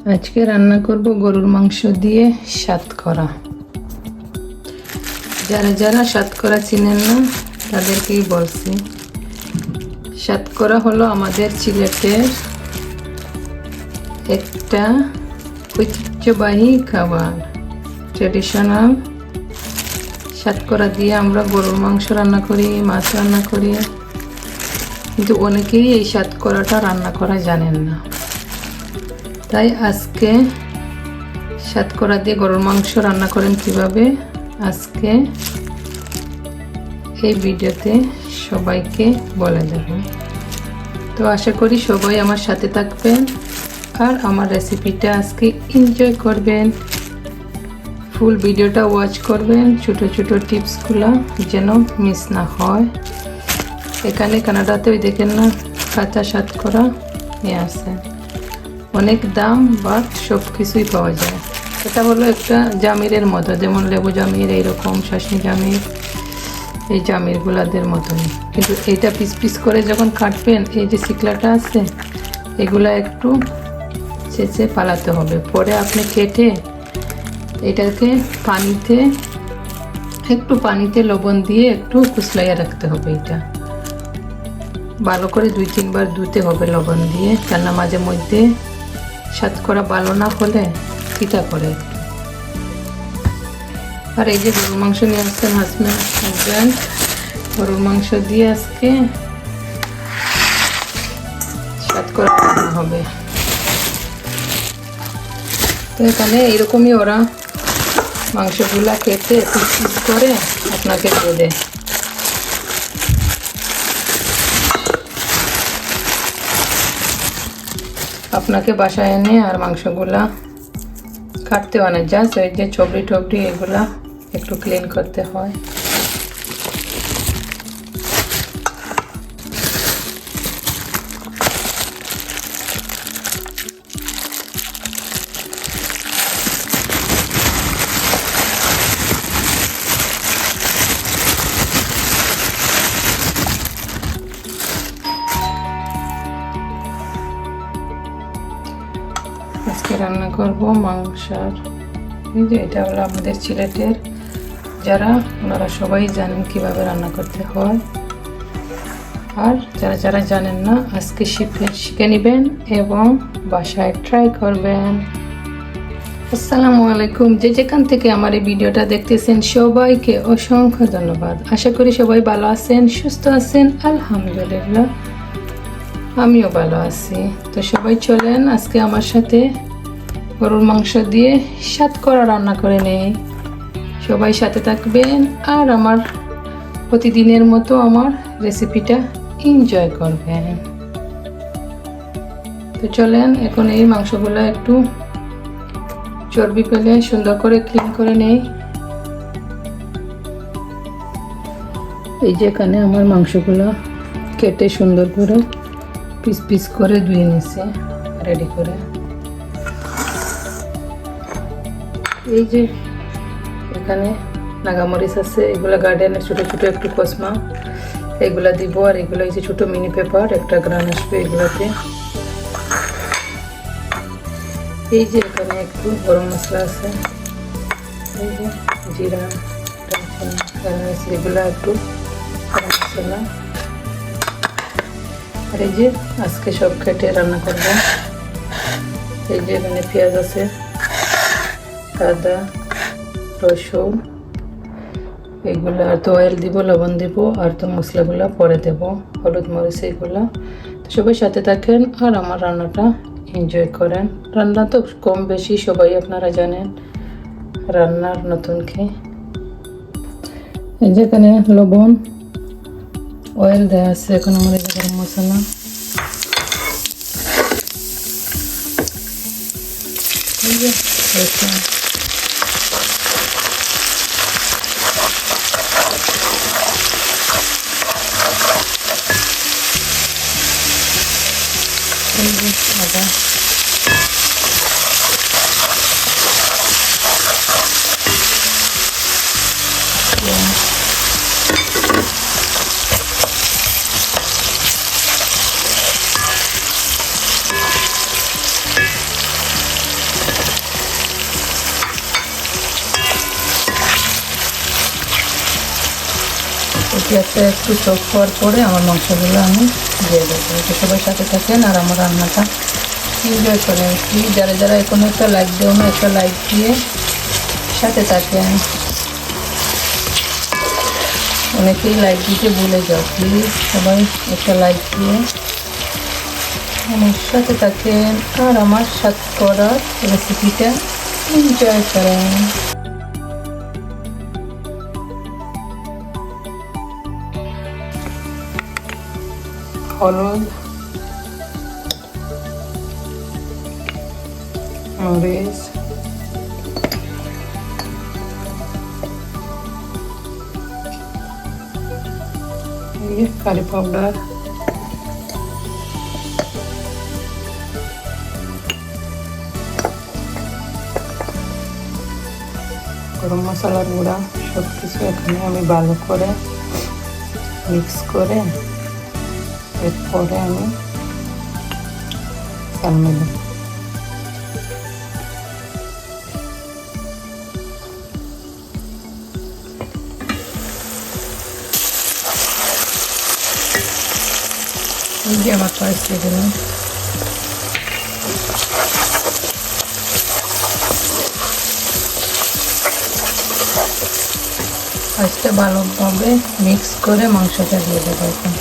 আজকে রান্না করব গরুর মাংস দিয়ে সাতকরা। যারা যারা সাতকরা চিনেন না তাদেরকেই বলছি। সাতকরা হলো আমাদের সিলেটের একটা ঐতিহ্যবাহী খাবার, ট্রেডিশনাল। সাতকরা দিয়ে আমরা গরুর মাংস রান্না করি, মাছ রান্না করি, কিন্তু অনেকেই এই সাতকরাটা রান্না করা জানেন না। তাই আজকে সাতকরা দিয়ে গরুর মাংস রান্না করেন কিভাবে, আজকে এই ভিডিওতে সবাইকে বলে দেব। তো আশা করি সবাই আমার সাথে থাকবেন আর আমার রেসিপিটা আজকে এনজয় করবেন। ফুল ভিডিওটা ওয়াচ করবেন, ছোট ছোট টিপসগুলো যেন মিস না হয়। এখানে কানাডাতে ওই দেখেন না কাঁচা সাতকরা নিয়ে আসে, অনেক দাম, বাট সব কিছুই পাওয়া যায়। এটা হলো একটা জামিরের মতো, যেমন লেবু জামির, এইরকম শাসনি জামির, এই জামিরগুলাদের মতনই, কিন্তু এইটা পিস পিস করে যখন কাটবেন, এই যে শিকলাটা আছে এগুলা একটু চেঁচে পালাতে হবে। পরে আপনি কেটে এটাকে পানিতে লবণ দিয়ে একটু কুচলাইয়া রাখতে হবে। এটা ভালো করে 2-3 বার ধুতে হবে লবণ দিয়ে, কেননা মাঝে মধ্যে সাতকরা ভালো না হলে তিতা করে। আর এই যে গরুর মাংস নিয়ে আসছেন হাজব্যান্ড, গরুর মাংস দিয়ে আজকে সাতকরা রান্না হবে। তো এখানে এরকমই ওরা মাংসগুলা কেটে পিস পিস করে আপনাকে দিয়ে দেয়। আপনাকে বাসায় এনে আর মাংসগুলা কাটতে হয় না, জাস্ট ওই যে চবড়ি টবড়ি এগুলা একটু ক্লিন করতে হয়। আজকে রান্না করব মাংসর, এই যে এটা হলো আমাদের সিলেটের, যারা ওনারা সবাই জানেন কিভাবে রান্না করতে হয়। আর যারা যারা জানেন না আজকে শিখে নেবেন এবং বাসায় ট্রাই করবেন। আসসালামু আলাইকুম, যে যেখান থেকে আমার এই ভিডিওটা দেখতেছেন সবাইকে অসংখ্য ধন্যবাদ। আশা করি সবাই ভালো আছেন, সুস্থ আছেন। আলহামদুলিল্লাহ আমিও ভালো আছি। তো সবাই চলেন আজকে আমার সাথে গরুর মাংস দিয়ে সাতকরা রান্না করে নেই। সবাই সাথে থাকবেন আর আমার প্রতিদিনের মতো আমার রেসিপিটা এনজয় করবেন। তো চলেন এখন এই মাংসগুলো একটু চর্বি ফেলে সুন্দর করে ক্লিন করে নেই। এই যে এখানে আমার মাংসগুলো কেটে সুন্দর করে পিস পিস করে ধুয়ে নিছে রেডি করে। এই যে এখানে নাগামরিচ আছে, এগুলা গার্ডেনের ছোট ছোট একটু কসমা, এগুলা দিব। আর এগুলো এই যে ছোট মিনি পেপার, একটা গ্রান আসবে এগুলাতে। এই যে এখানে একটু গরম মশলা আছে, এই যে জিরা, এগুলা একটু গরম মশলা। আর এই যে আজকে সব কেটে রান্না করব। এই যে এখানে পেঁয়াজ আছে, আদা, রসুন, এগুলো। আর তো অয়েল দিব, লবণ দিব, আর তো মশলাগুলো পরে দেব, হলুদ মরিচ এগুলো। তো সবাই সাথে থাকেন আর আমার রান্নাটা এনজয় করেন। রান্না তো কম বেশি সবাই আপনারা জানেন, রান্নার নতুন কি। এই যে এখানে লবণ, অয়েল দেওয়া আছে, এখন আমার এই গরম মশলা, এই যে রসুন, এই যে আদা, পেঁয়াজটা একটু সফট হওয়ার পরে আমার মাংসগুলো আমি দিয়ে দেবো। তো সবাই সাথে থাকেন আর আমার রান্নাটা এনজয় করেন। প্লিজ যারা যারা এখনো একটা লাইক দেও না, একটা লাইক দিয়ে সাথে থাকেন। অনেকেই লাইক দিতে ভুলে যাও, প্লিজ সবাই একটা লাইক দিয়ে আমার সাথে থাকেন আর আমার সাতকরার রেসিপিটা এনজয় করেন। হলুদ, মরিচ, কারি পাউডার, গরম মশলার গুঁড়া সব কিছু এখানে আমি ভালো করে মিক্স করে এরপরে আমি চাল মেলে এই যে আমার পায়েস দিয়ে দিলাম। পায়েসটা ভালোভাবে মিক্স করে মাংসটা দিয়ে দেবো এখন।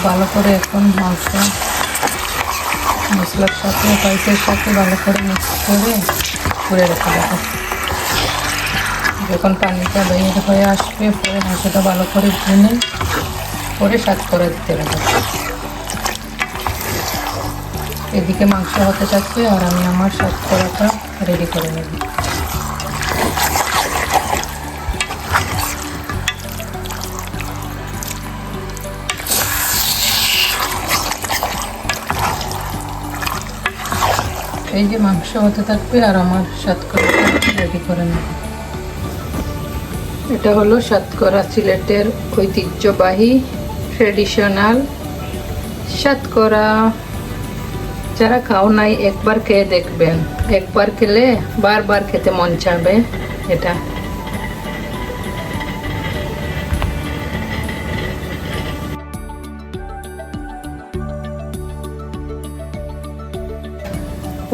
ভালো করে এখন মাংস মশলার সাথে পাইসের সাথে ভালো করে মিক্স করে রেখে দেবো। যখন পানিটা বের হয়ে আসবে পরে মাংসটা ভালো করে ভুনে পরে সাতকরা দিতে হবে। এদিকে মাংস হতে থাকবে আর আমি আমার সাতকরাটা রেডি করে নেব। এই যে মাংস হতে থাকবে আর আমার সাতকরাটা রেডি করে নেব। এটা হলো সাতকরা, সিলেটের ঐতিহ্যবাহী ট্রেডিশনাল সাতকরা। যারা খাও নাই একবার খেয়ে দেখবেন, একবার খেলে বারবার খেতে মন চাবে। এটা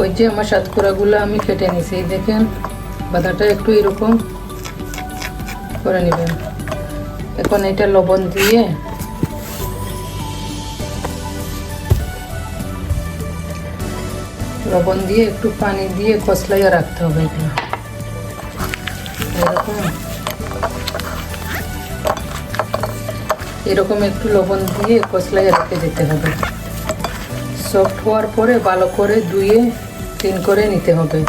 ওই যে আমার সাতকরাগুলো আমি কেটে নিছি, দেখেন বাদাটা একটু এরকম করে নেবেন। এখন এটা লবণ দিয়ে একটু পানি দিয়ে কষলাইয়া রাখতে হবে। এগুলো এরকম একটু লবণ দিয়ে কষলাইয়া রেখে দিতে হবে। সফট হওয়ার পরে ভালো করে ধুয়ে ক্লিন করে নিতে হবে।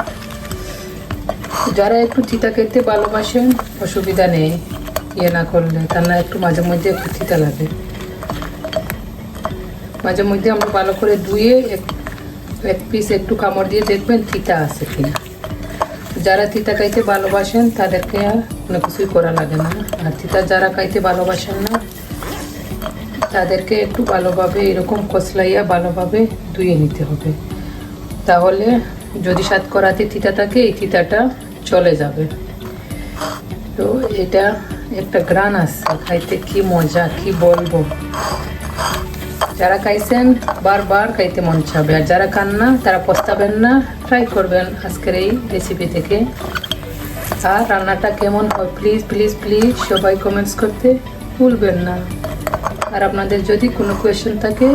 যারা একটু তিতা খেতে ভালোবাসেন অসুবিধা নেই, ইয়ে না করলে, তার না একটু মাঝে মধ্যে একটু তিতা লাগে। মাঝে মধ্যে আমরা ভালো করে ধুয়ে এক পিস একটু কামড় দিয়ে দেখবেন তিতা আছে কিনা। যারা তিতা খাইতে ভালোবাসেন তাদেরকে আর কোনো কিছুই করা লাগে না। আর তিতা যারা খাইতে ভালোবাসেন না তাদেরকে একটু ভালোভাবে এরকম কষলাইয়া ভালোভাবে ধুয়ে নিতে হবে। তাহলে যদি সাতকরাতে তিতা থাকে এই তিতাটা চলে যাবে। তো এটা একটা গ্রান আসছে, খাইতে কি মজা, কি বলবো। যারা খাইছেন বারবার খাইতে মন চাবে, আর যারা খান না তারা পস্তাবেন না, ট্রাই করবেন আজকের এই রেসিপি থেকে। আর রান্নাটা কেমন হয় প্লিজ প্লিজ প্লিজ সবাই কমেন্টস করতে ভুলবেন না। আর আপনাদের যদি কোনো কোয়েশ্চেন থাকে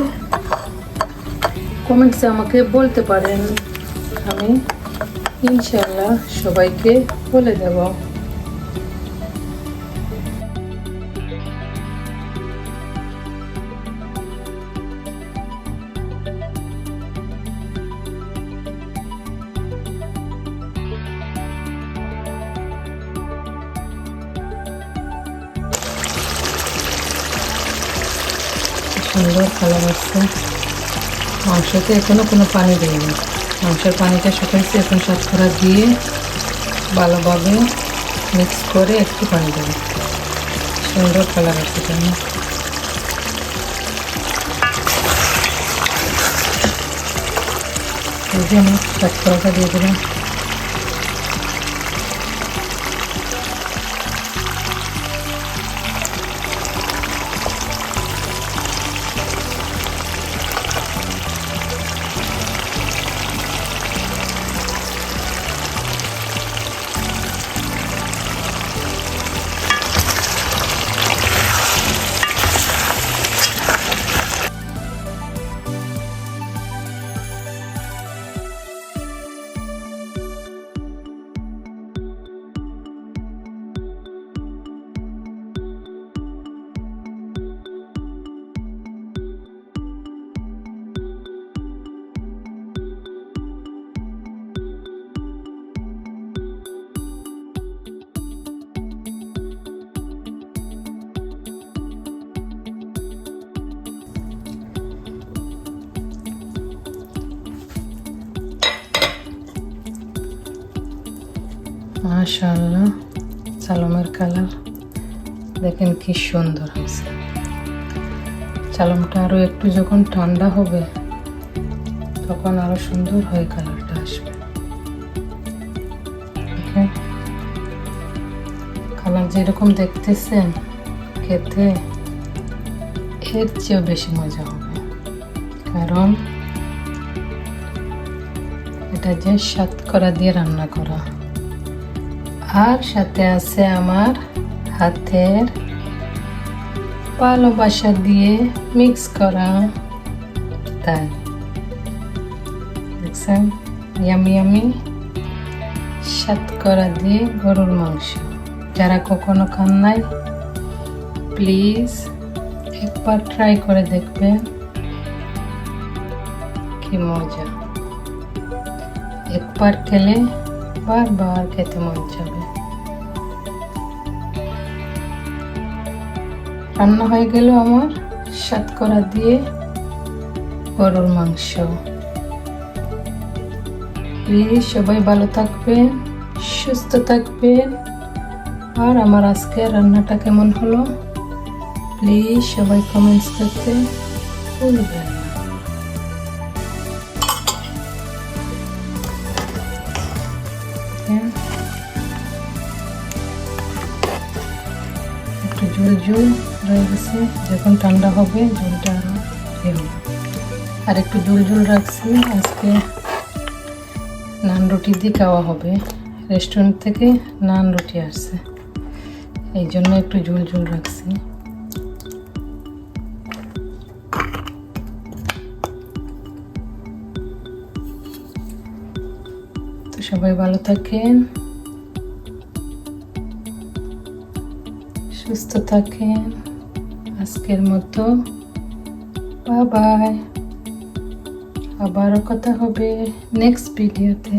কমেন্টসে আমাকে বলতে পারেন, আমি ইনশাআল্লাহ সবাইকে বলে দেব। সুন্দর কালার আসছে। মাংসতে এখনো কোনো পানি দিইনি, মাংসের পানিটা শুকাইছে। এখন সাতকরা দিয়ে ভালোভাবে মিক্স করে একটু পানি দেবো। সুন্দর কালার আছে কেন। এই যে আমি শাতকরাটা দিয়ে দিলাম। মাশাআল্লাহ, চালমের কালার দেখেন কি সুন্দর হয়েছে। চালমটা আরো একটু যখন ঠান্ডা হবে তখন আরো সুন্দর হয়ে কালারটা আসবে। কালার যেরকম দেখতেছেন খেতে এর চেয়েও বেশি মজা হবে, কারণ এটা যে শাতকরা দিয়ে রান্না করা, আর সাথে আছে আমার হাতের ভালোবাসা দিয়ে মিক্স করা। তাই দেখছেন, ইয়ামি ইয়ামি শাতকরা দিয়ে গরুর মাংস। যারা কখনো খান নাই প্লিজ একবার ট্রাই করে দেখবেন, কি মজা। একবার খেলে বারবার খেতে মন যাবে। রান্না হয়ে গেল আমার শাতকরা দিয়ে গরুর মাংস। প্লিজ সবাই ভালো থাকবেন, সুস্থ থাকবেন। আর আমার আজকে রান্নাটা কেমন হলো প্লিজ সবাই কমেন্টস করতে ভুলবেন না। একটু ঝোল ঝোল রয়ে গেছে, যখন ঠান্ডা হবে ঝোলটা আরো হবে। আর একটু ঝোল ঝোল রাখছি, আজকে নান রুটি দিয়ে খাওয়া হবে। রেস্টুরেন্ট থেকে নান রুটি আসছে, এই জন্য একটু ঝোল ঝোল রাখছি। তো সবাই ভালো থাকেন, সুস্থ থাকেন। আজকের মতো বাই বাই। আবারও কথা হবে নেক্সট ভিডিওতে।